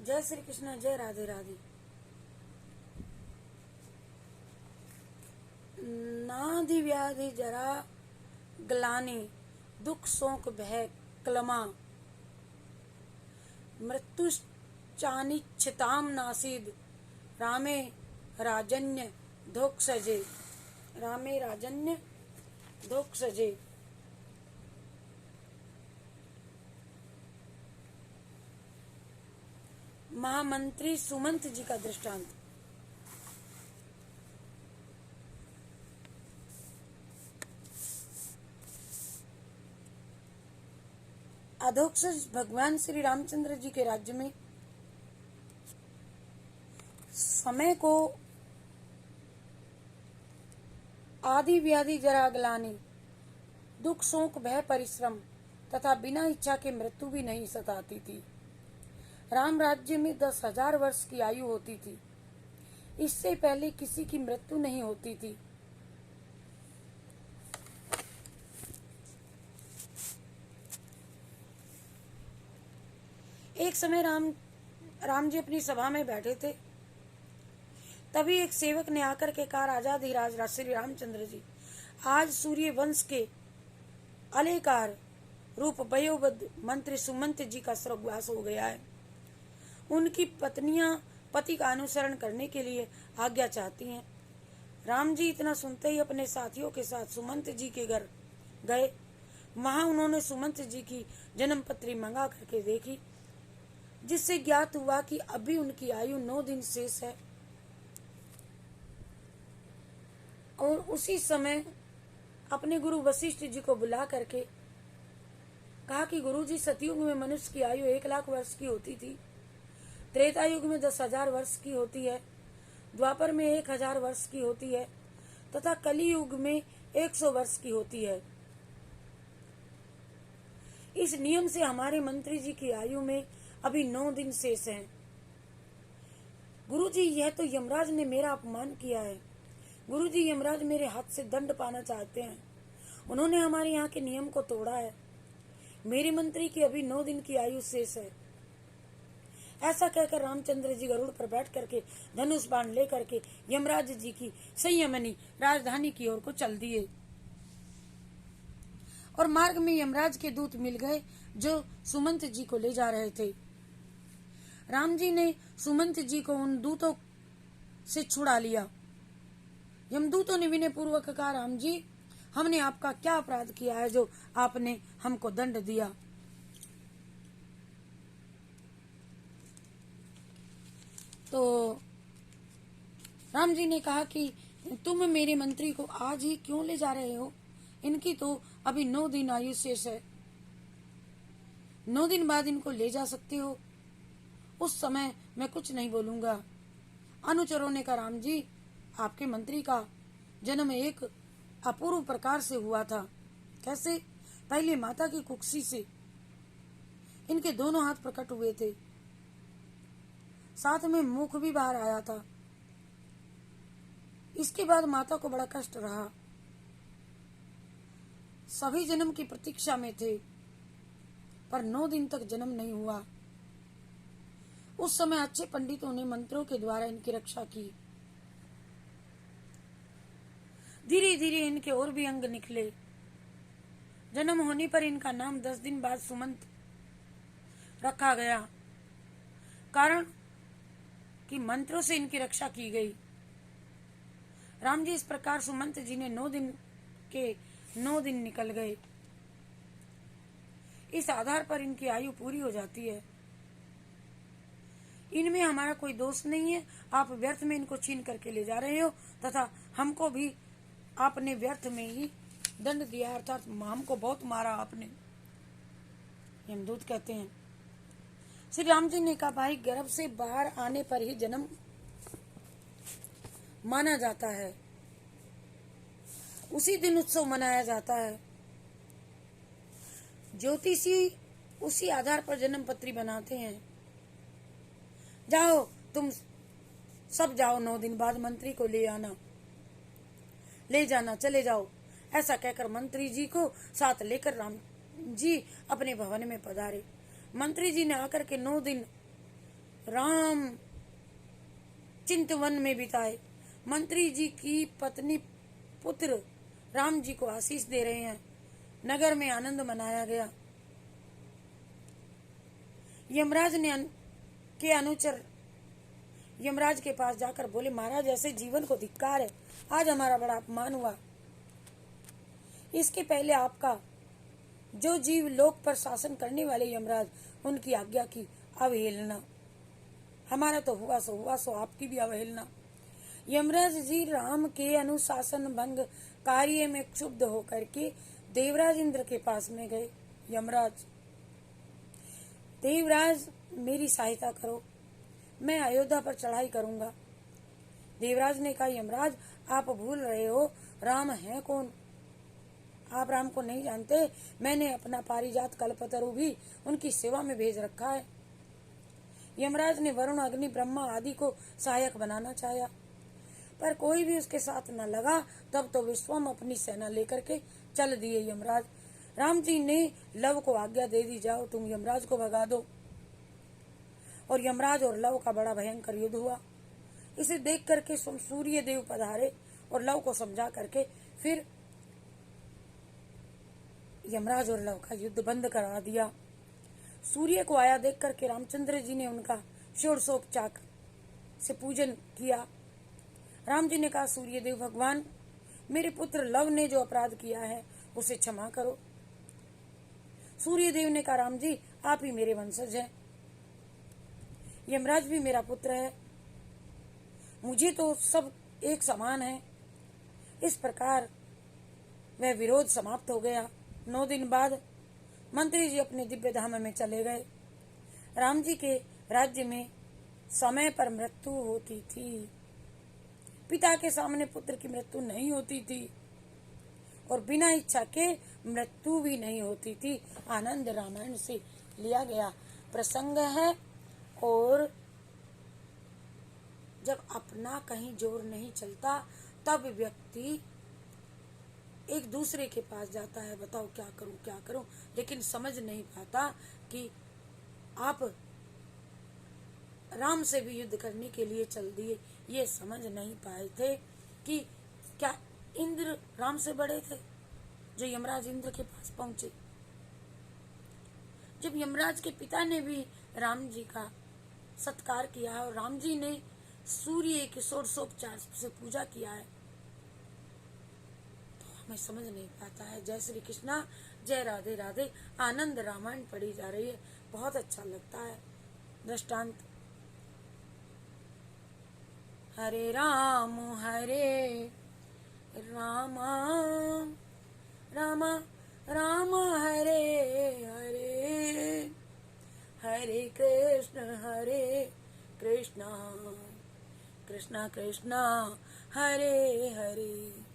जय श्री कृष्ण, जय राधे राधे। नाधि व्याधि जरा ग्लानि दुख शोक भय क्लमा मृत्युश्चानिच्छताम नासीद रामे राजन्य धोक्षजे। रामे राजन्य धोक्षजे। महामंत्री सुमंत जी का दृष्टांत। अधोक्षज भगवान श्री रामचंद्र जी के राज्य में समय को आदि व्याधि जरा ग्लानि दुख शोक भय परिश्रम तथा बिना इच्छा के मृत्यु भी नहीं सताती थी। राम राज्य में 10,000 वर्ष की आयु होती थी। इससे पहले किसी की मृत्यु नहीं होती थी। एक समय राम जी अपनी सभा में बैठे थे। तभी एक सेवक ने आकर के कहा, राजा धीराज श्री रामचंद्र जी, आज सूर्य वंश के अलेकार रूप वयोवृद्ध मंत्री सुमंत जी का स्वर्गवास हो गया है। उनकी पत्नियां पति का अनुसरण करने के लिए आज्ञा चाहती हैं। राम जी इतना सुनते ही अपने साथियों के साथ सुमंत जी के घर गए। वहां उन्होंने सुमंत जी की जन्म पत्री मंगा करके देखी, जिससे ज्ञात हुआ कि अभी उनकी आयु 9 दिन शेष है। और उसी समय अपने गुरु वशिष्ठ जी को बुला करके कहा कि गुरुजी, सतयुग में मनुष्य की आयु 1,00,000 वर्ष की होती थी, त्रेता युग में 10,000 वर्ष की होती है, द्वापर में 1,000 वर्ष की होती है तथा कली युग में 100 वर्ष की होती है। इस नियम से हमारे मंत्री जी की आयु में अभी 9 दिन शेष हैं। गुरुजी, यह तो यमराज ने मेरा अपमान किया है। गुरुजी, यमराज मेरे हाथ से दंड पाना चाहते हैं। उन्होंने हमारे यहाँ के नियम को तोड़ा है। मेरे मंत्री की अभी 9 दिन की आयु शेष है। ऐसा कहकर रामचंद्र जी गरुड़ पर बैठ करके धनुष बाण लेकर के यमराज जी की संयमनी राजधानी की ओर को चल दिए। और मार्ग में यमराज के दूत मिल गए जो सुमंत जी को ले जा रहे थे। राम जी ने सुमंत जी को उन दूतों से छुड़ा लिया। यमदूतों ने विनय पूर्वक कहा, राम जी, हमने आपका क्या अपराध किया है जो आपने हमको दंड दिया। तो राम जी ने कहा कि तुम मेरे मंत्री को आज ही क्यों ले जा रहे हो? इनकी तो अभी 9 दिन आयु शेष है। 9 दिन बाद इनको ले जा सकते हो। उस समय मैं कुछ नहीं बोलूंगा। अनुचरों ने कहा, राम जी, आपके मंत्री का जन्म एक अपूर्व प्रकार से हुआ था। कैसे? पहले माता की कुक्षी से इनके दोनों हाथ प्रकट हुए थे, साथ में मुख भी बाहर आया था। इसके बाद माता को बड़ा कष्ट रहा। सभी जन्म की प्रतीक्षा में थे, पर 9 दिन तक जन्म नहीं हुआ। उस समय अच्छे पंडितों ने मंत्रों के द्वारा इनकी रक्षा की। धीरे धीरे इनके और भी अंग निकले। जन्म होने पर इनका नाम 10 दिन बाद सुमंत रखा गया, कारण कि मंत्रों से इनकी रक्षा की गई। राम जी, इस प्रकार सुमंत जी ने 9 दिन निकल गए। इस आधार पर इनकी आयु पूरी हो जाती है। इनमें हमारा कोई दोष नहीं है। आप व्यर्थ में इनको छीन करके ले जा रहे हो तथा हमको भी आपने व्यर्थ में ही दंड दिया, अर्थात हमको बहुत मारा आपने। यमदूत कहते हैं, श्री राम जी ने कहा, भाई, गर्भ से बाहर आने पर ही जन्म माना जाता है। उसी दिन उत्सव मनाया जाता है। ज्योतिषी उसी आधार पर जन्म पत्री बनाते हैं। जाओ, तुम सब जाओ, 9 दिन बाद मंत्री को ले आना, ले जाना, चले जाओ। ऐसा कहकर मंत्री जी को साथ लेकर राम जी अपने भवन में पधारे। मंत्री जी ने आकर के 9 दिन राम चिंतवन में बिताए। मंत्री जी की पत्नी पुत्र राम जी को आशीष दे रहे हैं। नगर में आनंद मनाया गया। यमराज के अनुचर यमराज के पास जाकर बोले, महाराज ऐसे जीवन को धिक्कार है, आज हमारा बड़ा अपमान हुआ। इसके पहले आपका जो जीव लोक पर शासन करने वाले यमराज, उनकी आज्ञा की अवहेलना, हमारा तो हुआ सो आपकी भी अवहेलना। यमराज जी राम के अनुशासन भंग कार्य में क्षुब्ध होकर के देवराज इंद्र के पास में गए। यमराज, देवराज मेरी सहायता करो, मैं अयोध्या पर चढ़ाई करूंगा। देवराज ने कहा, यमराज आप भूल रहे हो, राम है कौन? आप राम को नहीं जानते। मैंने अपना पारिजात कल्पतरु भी उनकी सेवा में भेज रखा है। यमराज ने वरुण, अग्नि, ब्रह्मा आदि को सहायक बनाना चाहा, पर कोई भी उसके साथ न लगा। तब तो विश्वम अपनी सेना लेकर के चल दिए यमराज। राम जी ने लव को आज्ञा दे दी, जाओ तुम यमराज को भगा दो। और यमराज और लव का बड़ा भयंकर युद्ध हुआ। इसे देख करके सूर्य देव पधारे और लव को समझा करके फिर यमराज और लव का युद्ध बंद करा दिया। सूर्य को आया देख करके रामचंद्र जी ने उनका षोडशोपचार से पूजन किया। राम जी ने कहा, सूर्य देव भगवान, मेरे पुत्र लव ने जो अपराध किया है उसे क्षमा करो। सूर्य देव ने कहा, राम जी आप ही मेरे वंशज हैं, यमराज भी मेरा पुत्र है, मुझे तो सब एक समान है। इस प्रकार वह विरोध समाप्त हो गया। 9 दिन बाद मंत्री जी अपने दिव्य धाम में चले गए। राम जी के राज्य में समय पर मृत्यु होती थी। पिता के सामने पुत्र की मृत्यु नहीं होती थी और बिना इच्छा के मृत्यु भी नहीं होती थी। आनंद रामायण से लिया गया प्रसंग है। और जब अपना कहीं जोर नहीं चलता तब व्यक्ति एक दूसरे के पास जाता है, बताओ क्या करूं, लेकिन समझ नहीं पाता कि आप राम से भी युद्ध करने के लिए चल दिए। ये समझ नहीं पाए थे कि क्या इंद्र राम से बड़े थे जो यमराज इंद्र के पास पहुंचे। जब यमराज के पिता ने भी राम जी का सत्कार किया है और राम जी ने सूर्य के षोडशोपचार से पूजा किया है, तो हमें समझ नहीं पाता है। जय श्री कृष्णा, जय राधे राधे। आनंद रामायण पढ़ी जा रही है, बहुत अच्छा लगता है। दृष्टांत, हरे राम राम राम हरे हरे, हरे कृष्ण कृष्ण कृष्ण हरे हरे।